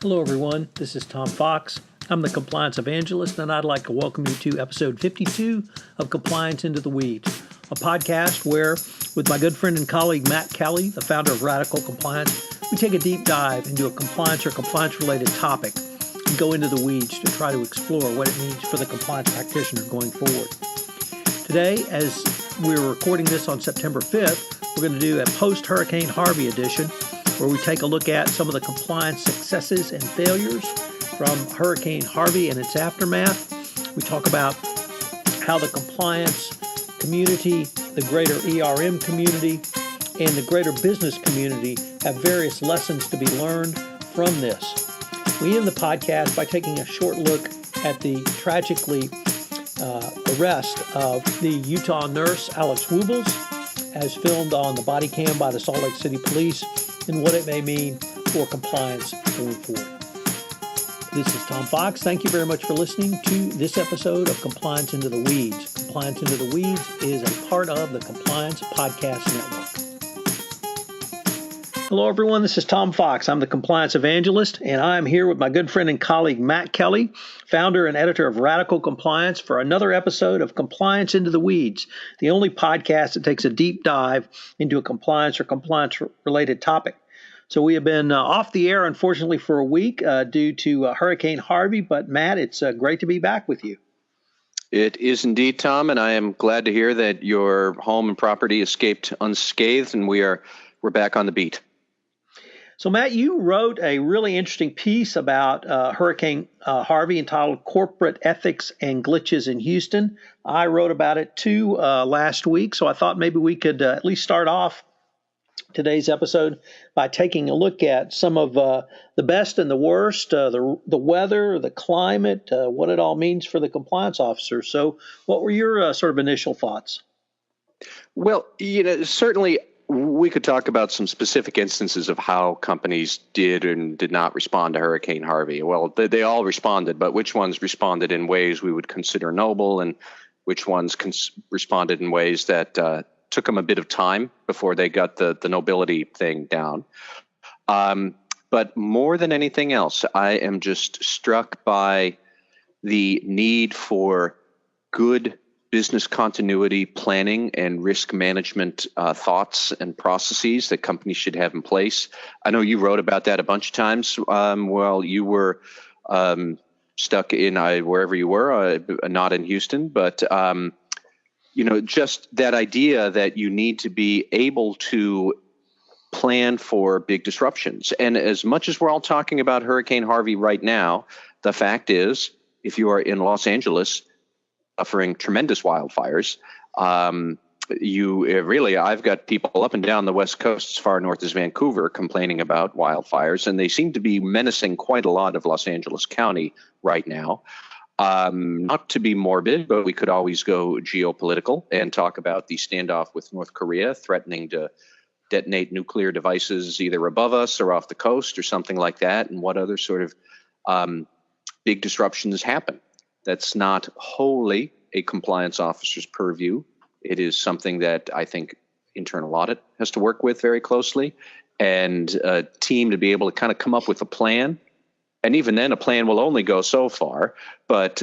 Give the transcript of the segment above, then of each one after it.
Hello, everyone. This is Tom Fox. I'm the Compliance Evangelist, and I'd like to welcome you to episode 52 of Compliance Into the Weeds, a podcast where, with my good friend and colleague Matt Kelly, the founder of Radical Compliance, we take a deep dive into a compliance or compliance-related topic and go into the weeds to try to explore what it means for the compliance practitioner going forward. Today, as we're recording this on September 5th, we're going to do a post-Hurricane Harvey edition, where we take a look at some of the compliance successes and failures from Hurricane Harvey and its aftermath. We talk about how the compliance community, the greater ERM community, and the greater business community have various lessons to be learned from this. We end the podcast by taking a short look at the tragically arrest of the Utah nurse Alex Woobles, as filmed on the body cam by the Salt Lake City Police, and what it may mean for compliance going forward. This is Tom Fox. Thank you very much for listening to this episode of Compliance Into the Weeds. Compliance Into the Weeds is a part of the Compliance Podcast Network. Hello, everyone. This is Tom Fox. I'm the Compliance Evangelist, and I'm here with my good friend and colleague, Matt Kelly, founder and editor of Radical Compliance, for another episode of Compliance Into the Weeds, the only podcast that takes a deep dive into a compliance or compliance-related topic. So we have been off the air, unfortunately, for a week due to Hurricane Harvey, but Matt, it's great to be back with you. It is indeed, Tom, and I am glad to hear that your home and property escaped unscathed, and we're back on the beat. So, Matt, you wrote a really interesting piece about Hurricane Harvey entitled Corporate Ethics and Glitches in Houston. I wrote about it too last week, so I thought maybe we could at least start off today's episode by taking a look at some of the best and the worst, the weather, the climate, what it all means for the compliance officer. So what were your sort of initial thoughts? Well, certainly we could talk about some specific instances of how companies did and did not respond to Hurricane Harvey. Well, they all responded, but which ones responded in ways we would consider noble, and which ones responded in ways that took them a bit of time before they got the nobility thing down. But more than anything else, I am just struck by the need for good business continuity planning and risk management thoughts and processes that companies should have in place. I know you wrote about that a bunch of times while you were stuck in wherever you were, not in Houston, but just that idea that you need to be able to plan for big disruptions. And as much as we're all talking about Hurricane Harvey right now, the fact is, if you are in Los Angeles, suffering tremendous wildfires, I've got people up and down the West Coast, as far north as Vancouver, complaining about wildfires, and they seem to be menacing quite a lot of Los Angeles County right now. Not to be morbid, but we could always go geopolitical and talk about the standoff with North Korea threatening to detonate nuclear devices either above us or off the coast or something like that, and what other sort of big disruptions happen. That's not wholly a compliance officer's purview. It is something that I think internal audit has to work with very closely, and a team to be able to kind of come up with a plan. And even then, a plan will only go so far, but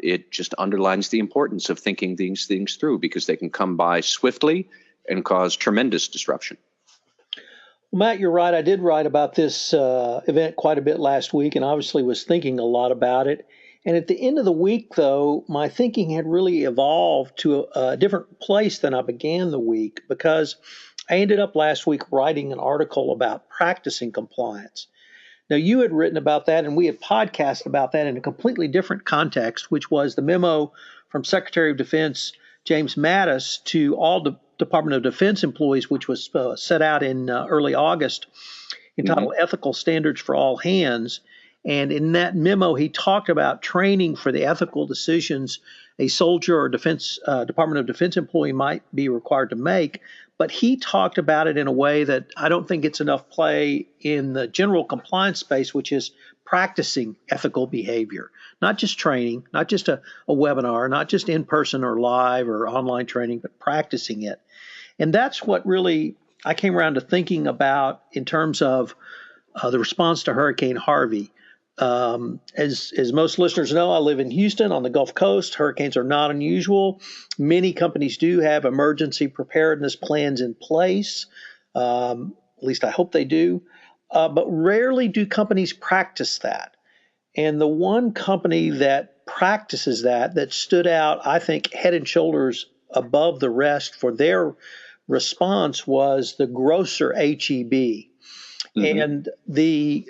it just underlines the importance of thinking these things through, because they can come by swiftly and cause tremendous disruption. Well, Matt, you're right. I did write about this event quite a bit last week, and obviously was thinking a lot about it. And at the end of the week, though, my thinking had really evolved to a different place than I began the week, because I ended up last week writing an article about practicing compliance. Now, you had written about that, and we had podcasted about that in a completely different context, which was the memo from Secretary of Defense James Mattis to all Department of Defense employees, which was set out in early August, entitled Ethical Standards for All Hands. And in that memo, he talked about training for the ethical decisions a soldier or Department of Defense employee might be required to make. But he talked about it in a way that I don't think gets enough play in the general compliance space, which is practicing ethical behavior, not just training, not just a webinar, not just in person or live or online training, but practicing it. And that's what really I came around to thinking about in terms of the response to Hurricane Harvey. As most listeners know, I live in Houston on the Gulf Coast. Hurricanes are not unusual. Many companies do have emergency preparedness plans in place. At least I hope they do. But rarely do companies practice that. And the one company that practices that stood out, I think, head and shoulders above the rest for their response was the grocer HEB. Mm-hmm. And the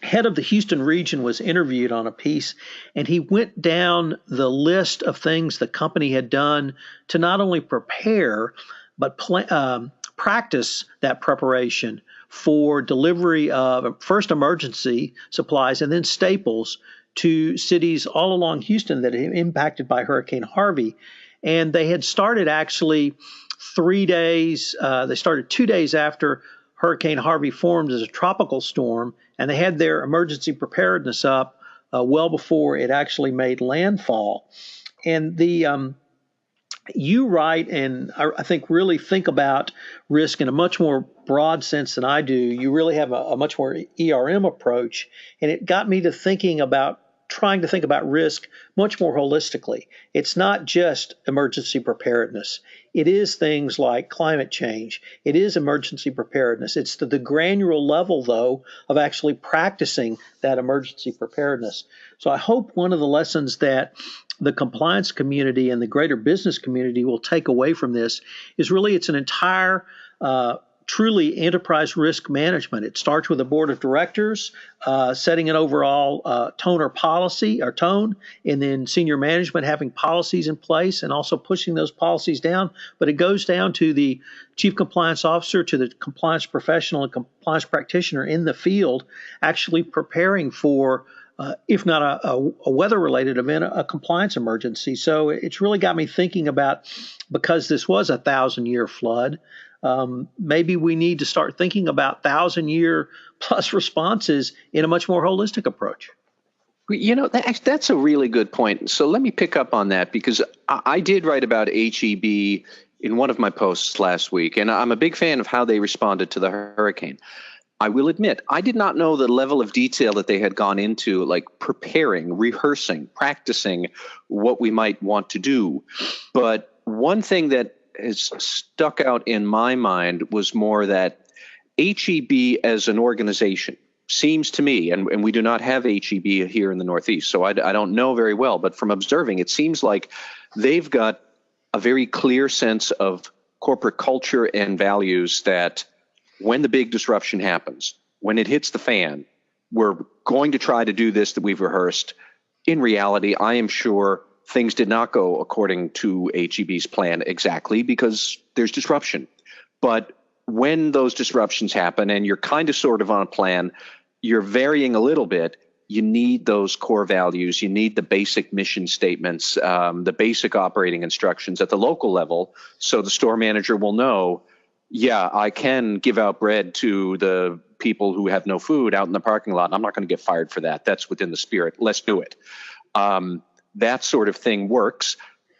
head of the Houston region was interviewed on a piece, and he went down the list of things the company had done to not only prepare, but practice that preparation for delivery of first emergency supplies and then staples to cities all along Houston that had been impacted by Hurricane Harvey. And they had started actually 3 days, they started 2 days after Hurricane Harvey formed as a tropical storm, and they had their emergency preparedness up well before it actually made landfall. And you write, and I think really think about risk in a much more broad sense than I do. You really have a much more ERM approach, and it got me to trying to think about risk much more holistically. It's not just emergency preparedness. It is things like climate change. It is emergency preparedness. It's the granular level, though, of actually practicing that emergency preparedness. So I hope one of the lessons that the compliance community and the greater business community will take away from this is really it's an entire truly enterprise risk management. It starts with a board of directors setting an overall tone, and then senior management having policies in place and also pushing those policies down. But it goes down to the chief compliance officer, to the compliance professional and compliance practitioner in the field, actually preparing for, if not a weather-related event, a compliance emergency. So it's really got me thinking about, because this was a 1,000-year flood, maybe we need to start thinking about 1,000-year plus responses in a much more holistic approach. You know, that's a really good point. So let me pick up on that, because I did write about HEB in one of my posts last week, and I'm a big fan of how they responded to the hurricane. I will admit, I did not know the level of detail that they had gone into, like preparing, rehearsing, practicing what we might want to do. But one thing that has stuck out in my mind was more that HEB as an organization seems to me, and we do not have HEB here in the Northeast, so I don't know very well, but from observing, it seems like they've got a very clear sense of corporate culture and values that when the big disruption happens, when it hits the fan, we're going to try to do this that we've rehearsed. In reality, I am sure things did not go according to HEB's plan exactly, because there's disruption. But when those disruptions happen and you're kind of sort of on a plan, you're varying a little bit, you need those core values. You need the basic mission statements, the basic operating instructions at the local level, so the store manager will know, yeah, I can give out bread to the people who have no food out in the parking lot. I'm not going to get fired for that. That's within the spirit. Let's do it. That sort of thing works.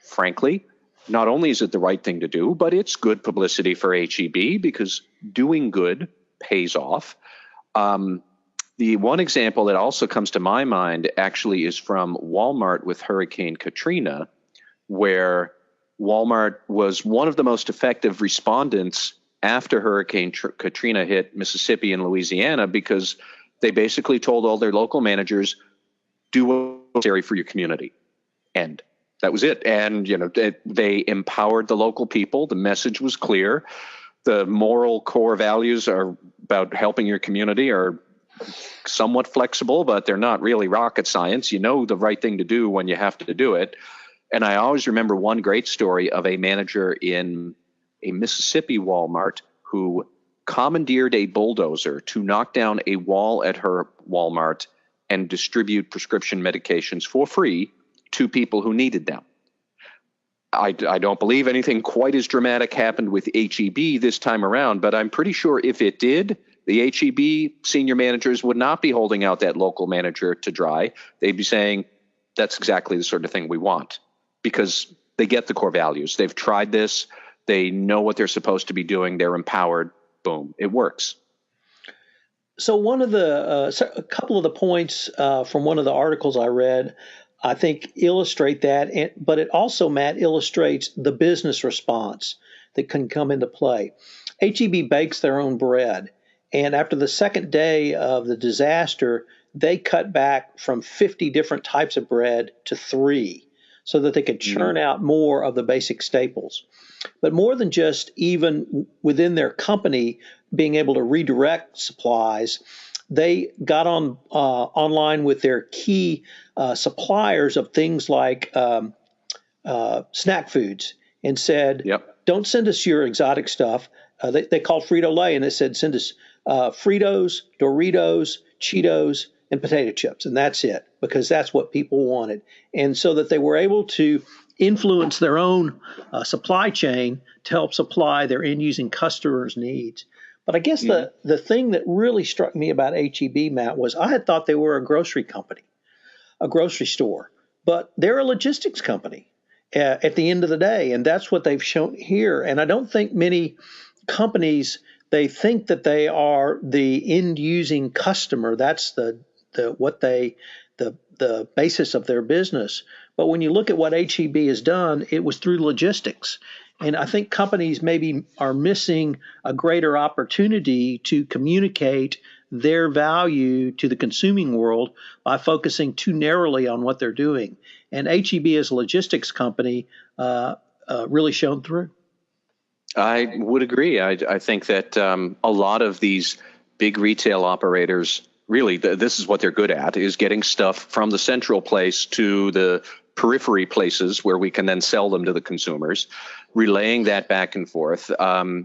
Frankly, not only is it the right thing to do, but it's good publicity for HEB, because doing good pays off. The one example that also comes to my mind actually is from Walmart with Hurricane Katrina, where Walmart was one of the most effective respondents after Hurricane Katrina hit Mississippi and Louisiana, because they basically told all their local managers, do what's necessary for your community. And that was it. And, you know, they empowered the local people. The message was clear. The moral core values are about helping your community are somewhat flexible, but they're not really rocket science. You know the right thing to do when you have to do it. And I always remember one great story of a manager in a Mississippi Walmart who commandeered a bulldozer to knock down a wall at her Walmart and distribute prescription medications for free to people who needed them. I don't believe anything quite as dramatic happened with HEB this time around, but I'm pretty sure if it did, the HEB senior managers would not be holding out that local manager to dry. They'd be saying, that's exactly the sort of thing we want, because they get the core values. They've tried this. They know what they're supposed to be doing. They're empowered. Boom, it works. So one of a couple of the points from one of the articles I read, I think illustrate that, but it also, Matt, illustrates the business response that can come into play. HEB bakes their own bread, and after the second day of the disaster, they cut back from 50 different types of bread to three so that they could churn out more of the basic staples. But more than just even within their company being able to redirect supplies, they got on online with their key suppliers of things like snack foods and said, Yep. "Don't send us your exotic stuff." They called Frito-Lay and they said, "Send us Fritos, Doritos, Cheetos, and potato chips, and that's it," because that's what people wanted. And so that they were able to influence their own supply chain to help supply their end-using customers' needs. But I guess the thing that really struck me about HEB, Matt, was I had thought they were a grocery company, a grocery store, but they're a logistics company at the end of the day, and that's what they've shown here. And I don't think many companies, they think that they are the end-using customer. That's the basis of their business. But when you look at what HEB has done, it was through logistics. And I think companies maybe are missing a greater opportunity to communicate their value to the consuming world by focusing too narrowly on what they're doing. And HEB as a logistics company really shone through. I would agree. I think that a lot of these big retail operators, really, this is what they're good at, is getting stuff from the central place to the periphery places where we can then sell them to the consumers, relaying that back and forth.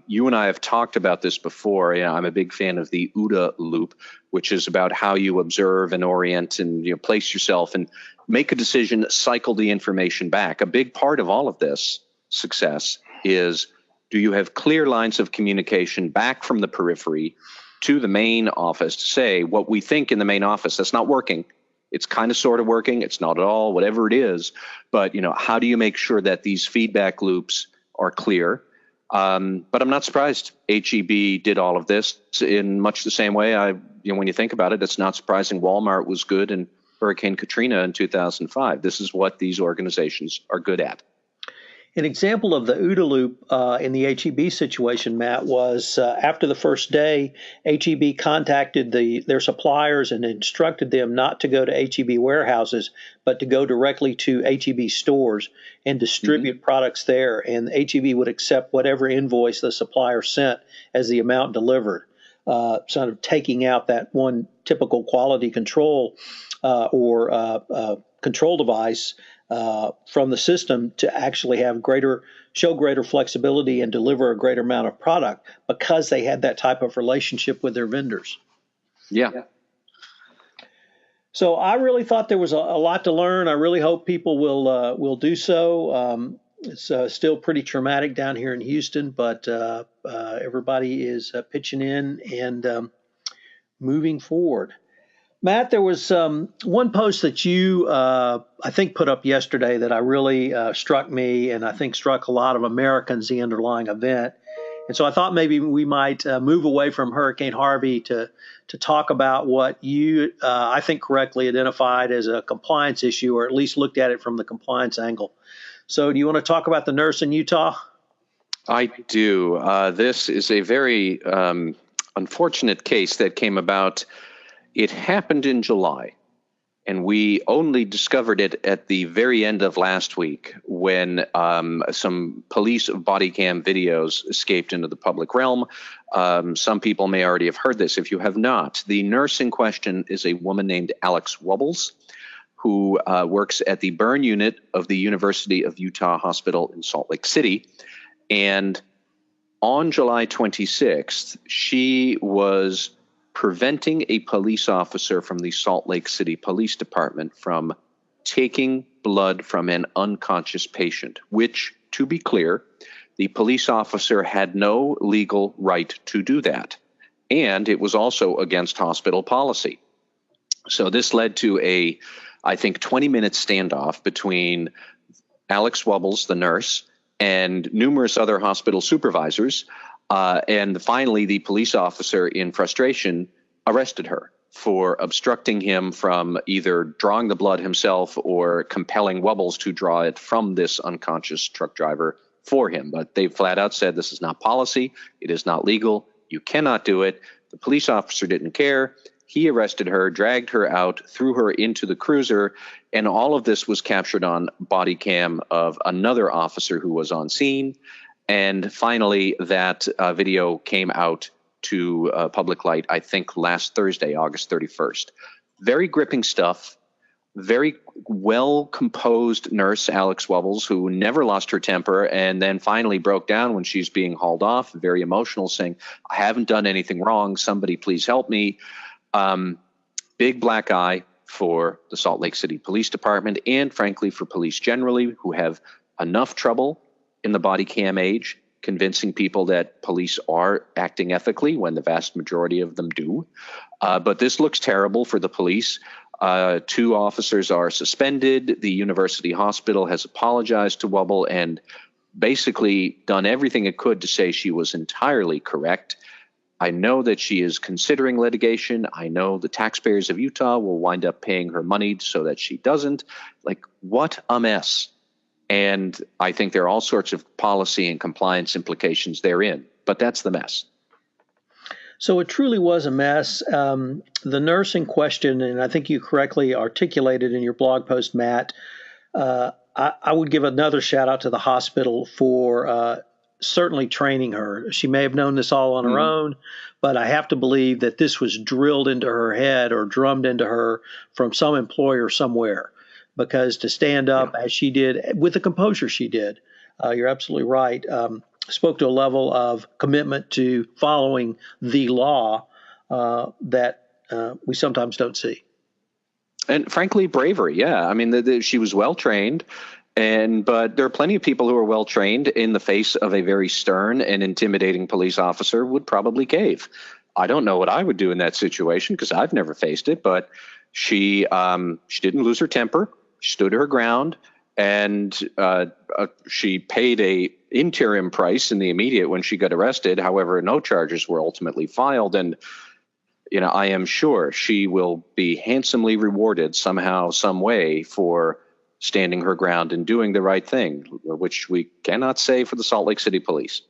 You and I have talked about this before. I'm a big fan of the OODA loop, which is about how you observe and orient and place yourself and make a decision, cycle the information back. A big part of all of this success is, do you have clear lines of communication back from the periphery to the main office to say what we think in the main office that's not working? It's kind of sort of working. It's not at all, whatever it is. But, how do you make sure that these feedback loops are clear? But I'm not surprised HEB did all of this in much the same way. When you think about it, it's not surprising Walmart was good in Hurricane Katrina in 2005. This is what these organizations are good at. An example of the OODA loop in the HEB situation, Matt, was after the first day, HEB contacted their suppliers and instructed them not to go to HEB warehouses, but to go directly to HEB stores and distribute products there. And HEB would accept whatever invoice the supplier sent as the amount delivered, sort of taking out that one typical quality control or control device from the system to actually show greater flexibility and deliver a greater amount of product because they had that type of relationship with their vendors. Yeah. So I really thought there was a lot to learn. I really hope people will do so. It's still pretty traumatic down here in Houston, but everybody is pitching in and moving forward. Matt, there was one post that you, I think, put up yesterday that I really struck me and I think struck a lot of Americans, the underlying event. And so I thought maybe we might move away from Hurricane Harvey to talk about what you, I think, correctly identified as a compliance issue, or at least looked at it from the compliance angle. So do you want to talk about the nurse in Utah? I do. This is a very unfortunate case that came about. It happened in July, and we only discovered it at the very end of last week when some police body cam videos escaped into the public realm. Some people may already have heard this. If you have not, the nurse in question is a woman named Alex Wubbles, who works at the burn unit of the University of Utah Hospital in Salt Lake City. And on July 26th, she was preventing a police officer from the Salt Lake City Police Department from taking blood from an unconscious patient, which, to be clear, the police officer had no legal right to do that. And it was also against hospital policy. So this led to a, I think, 20-minute standoff between Alex Wubbles, the nurse, and numerous other hospital supervisors. And finally, the police officer, in frustration, arrested her for obstructing him from either drawing the blood himself or compelling Wubbles to draw it from this unconscious truck driver for him. But they flat out said this is not policy. It is not legal. You cannot do it. The police officer didn't care. He arrested her, dragged her out, threw her into the cruiser, and all of this was captured on body cam of another officer who was on scene. And finally, that video came out to public light, I think, last Thursday, August 31st. Very gripping stuff. Very well-composed nurse, Alex Wubbles, who never lost her temper and then finally broke down when she's being hauled off, very emotional, saying, I haven't done anything wrong. Somebody please help me. Big black eye for the Salt Lake City Police Department and, frankly, for police generally, who have enough trouble in the body cam age convincing people that police are acting ethically when the vast majority of them do. But this looks terrible for the police. 2 officers are suspended. The university hospital has apologized to Wubble and basically done everything it could to say she was entirely correct. I know that she is considering litigation. I know the taxpayers of Utah will wind up paying her money so that she doesn't. Like, what a mess. And I think there are all sorts of policy and compliance implications therein, but that's the mess. So it truly was a mess. The nurse in question, and I think you correctly articulated in your blog post, Matt, I would give another shout out to the hospital for certainly training her. She may have known this all on her own, but I have to believe that this was drilled into her head or drummed into her from some employer somewhere. Because to stand up as she did, with the composure she did, you're absolutely right, spoke to a level of commitment to following the law that we sometimes don't see. And frankly, bravery. Yeah. I mean, she was well trained. But there are plenty of people who are well trained in the face of a very stern and intimidating police officer would probably cave. I don't know what I would do in that situation because I've never faced it, but she didn't lose her temper. She stood her ground, and she paid a interim price in the immediate when she got arrested. However, no charges were ultimately filed, and I am sure she will be handsomely rewarded somehow, some way for standing her ground and doing the right thing, which we cannot say for the Salt Lake City Police.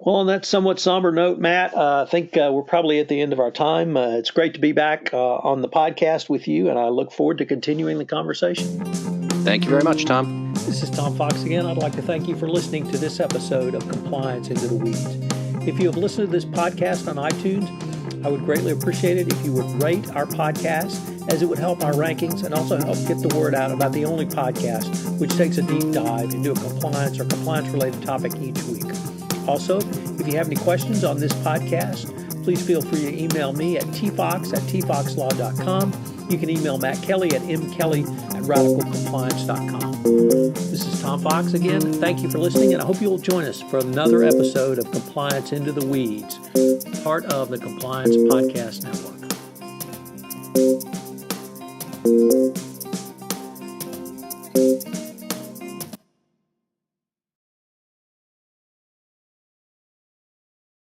Well, on that somewhat somber note, Matt, I think we're probably at the end of our time. It's great to be back on the podcast with you, and I look forward to continuing the conversation. Thank you very much, Tom. This is Tom Fox again. I'd like to thank you for listening to this episode of Compliance Into the Weeds. If you have listened to this podcast on iTunes, I would greatly appreciate it if you would rate our podcast, as it would help our rankings and also help get the word out about the only podcast which takes a deep dive into a compliance or compliance-related topic each week. Also, if you have any questions on this podcast, please feel free to email me at tfox@tfoxlaw.com. You can email Matt Kelly at mkelly@radicalcompliance.com. This is Tom Fox again. Thank you for listening, and I hope you will join us for another episode of Compliance Into the Weeds, part of the Compliance Podcast Network.